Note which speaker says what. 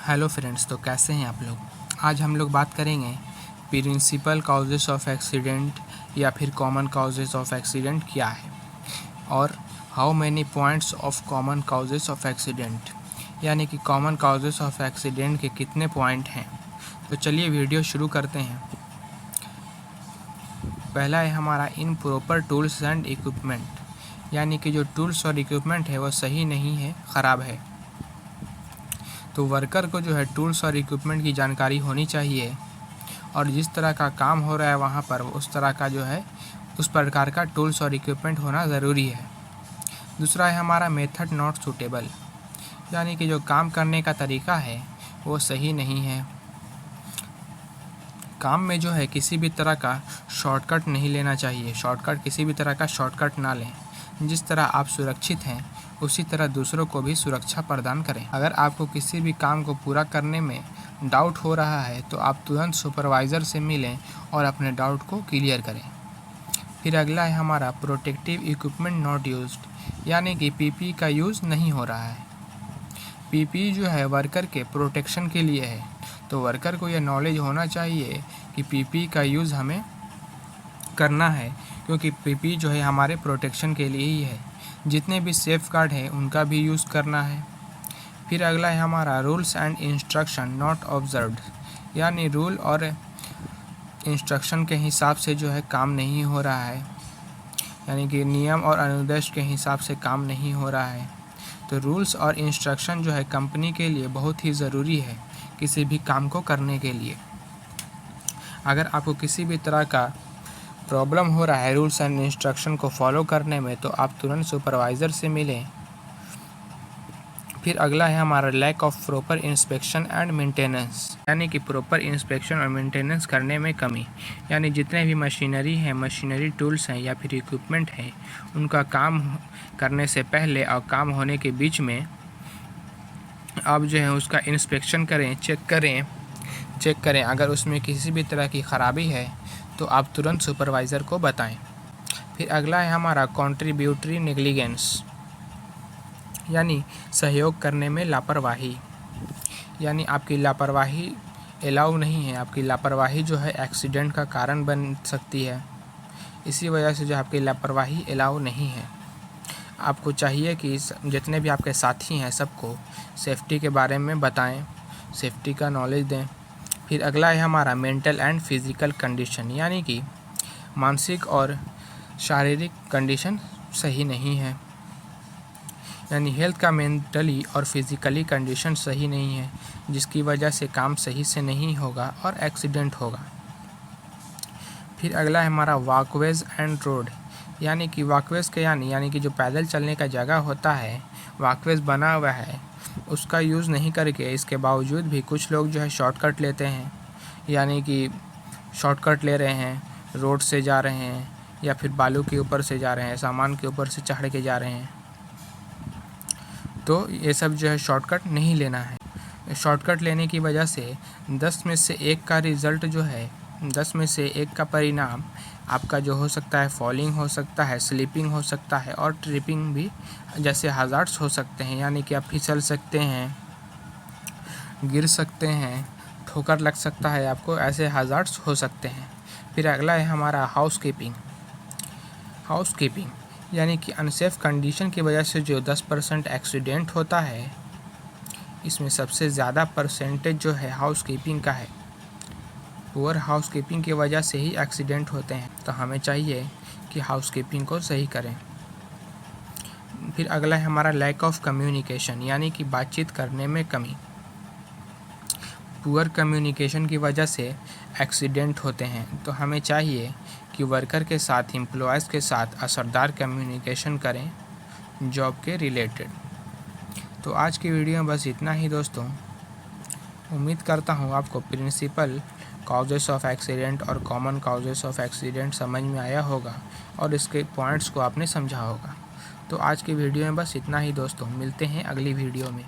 Speaker 1: Hello friends, तो कैसे हैं आप लोग। आज हम लोग बात करेंगे प्रिंसिपल काउजेस ऑफ एक्सीडेंट या फिर कॉमन काउजेस ऑफ एक्सीडेंट क्या है और how many points of common causes of accident, यानी कि कॉमन काउजेस ऑफ एक्सीडेंट के कितने पॉइंट हैं। तो चलिए वीडियो शुरू करते हैं। पहला है हमारा इनप्रॉपर टूल्स एंड इक्विपमेंट, यानी कि जो टूल्स और इक्विपमेंट है वो सही नहीं है, ख़राब है। तो वर्कर को जो है टूल्स और इक्विपमेंट की जानकारी होनी चाहिए और जिस तरह का काम हो रहा है वहाँ पर उस तरह का जो है उस प्रकार का टूल्स और इक्विपमेंट होना ज़रूरी है। दूसरा है हमारा मेथड नॉट सूटेबल, यानी कि जो काम करने का तरीका है वो सही नहीं है। काम में जो है किसी भी तरह का शॉर्टकट नहीं लेना चाहिए। किसी भी तरह का शॉर्टकट ना लें। जिस तरह आप सुरक्षित हैं उसी तरह दूसरों को भी सुरक्षा प्रदान करें। अगर आपको किसी भी काम को पूरा करने में डाउट हो रहा है तो आप तुरंत सुपरवाइज़र से मिलें और अपने डाउट को क्लियर करें। फिर अगला है हमारा प्रोटेक्टिव इक्विपमेंट नॉट यूज्ड, यानी कि पीपी का यूज़ नहीं हो रहा है। पीपी जो है वर्कर के प्रोटेक्शन के लिए है, तो वर्कर को यह नॉलेज होना चाहिए कि पीपी का यूज़ हमें करना है, क्योंकि पीपी जो है हमारे प्रोटेक्शन के लिए ही है। जितने भी सेफ गार्ड है उनका भी यूज़ करना है। फिर अगला है हमारा rules and instruction not observed, यानी रूल और इंस्ट्रक्शन के हिसाब से जो है काम नहीं हो रहा है, यानी कि नियम और अनुदेश के हिसाब से काम नहीं हो रहा है। तो रूल्स और इंस्ट्रक्शन जो है कंपनी के लिए बहुत ही ज़रूरी है किसी भी काम को करने के लिए। अगर आपको किसी भी तरह का प्रॉब्लम हो रहा है रूल्स एंड इंस्ट्रक्शन को फॉलो करने में तो आप तुरंत सुपरवाइज़र से मिलें। फिर अगला है हमारा lack of proper inspection and maintenance, यानी कि प्रॉपर इंस्पेक्शन और मेंटेनेंस करने में कमी। यानी जितने भी मशीनरी टूल्स हैं या फिर इक्विपमेंट हैं, उनका काम करने से पहले और काम होने के बीच में आप जो है उसका इंस्पेक्शन करें, चेक करें। अगर उसमें किसी भी तरह की ख़राबी है तो आप तुरंत सुपरवाइज़र को बताएं। फिर अगला है हमारा कॉन्ट्रीब्यूटरी नेग्लिजेंस, यानी सहयोग करने में लापरवाही। यानी आपकी लापरवाही अलाउ नहीं है। आपकी लापरवाही जो है एक्सीडेंट का कारण बन सकती है। इसी वजह से जो आपकी लापरवाही अलाउ नहीं है। आपको चाहिए कि जितने भी आपके साथी हैं सबको सेफ्टी के बारे में बताएं, सेफ्टी का नॉलेज दें। फिर अगला है हमारा मेंटल एंड फिज़िकल कंडीशन, यानी कि मानसिक और शारीरिक कंडीशन सही नहीं है। यानी हेल्थ का मेंटली और फिज़िकली कंडीशन सही नहीं है, जिसकी वजह से काम सही से नहीं होगा और एक्सीडेंट होगा। फिर अगला है हमारा वॉकवेज एंड रोड, यानी कि वॉकवेज के यानी कि जो पैदल चलने का जगह होता है, वॉकवेज बना हुआ है, उसका यूज़ नहीं करके इसके बावजूद भी कुछ लोग जो है शॉर्टकट लेते हैं। यानी कि शॉर्टकट ले रहे हैं, रोड से जा रहे हैं या फिर बालू के ऊपर से जा रहे हैं, सामान के ऊपर से चढ़ के जा रहे हैं। तो ये सब जो है शॉर्टकट नहीं लेना है। शॉर्टकट लेने की वजह से 10 में से 1 का रिज़ल्ट जो है, 10 में से 1 का परिणाम आपका जो हो सकता है फॉलिंग हो सकता है, स्लिपिंग हो सकता है और ट्रिपिंग भी जैसे हज़ार्ड्स हो सकते हैं। यानी कि आप फिसल सकते हैं, गिर सकते हैं, ठोकर लग सकता है आपको, ऐसे हज़ार्ड्स हो सकते हैं। फिर अगला है हमारा हाउसकीपिंग, यानी कि अनसेफ कंडीशन की वजह से जो 10% एक्सीडेंट होता है, इसमें सबसे ज़्यादा परसेंटेज जो है हाउसकीपिंग का है। पुअर हाउसकीपिंग की वजह से ही एक्सीडेंट होते हैं, तो हमें चाहिए कि हाउसकीपिंग को सही करें। फिर अगला है हमारा लैक ऑफ कम्युनिकेशन, यानी कि बातचीत करने में कमी। पुअर कम्युनिकेशन की वजह से एक्सीडेंट होते हैं, तो हमें चाहिए कि वर्कर के साथ, एम्प्लॉयज़ के साथ असरदार कम्युनिकेशन करें जॉब के रिलेटेड। तो आज की वीडियो में बस इतना ही दोस्तों। उम्मीद करता हूँ आपको प्रिंसिपल काउजेस ऑफ एक्सीडेंट और कॉमन काउजेस ऑफ एक्सीडेंट समझ में आया होगा और इसके पॉइंट्स को आपने समझा होगा। तो आज की वीडियो में बस इतना ही दोस्तों। मिलते हैं अगली वीडियो में।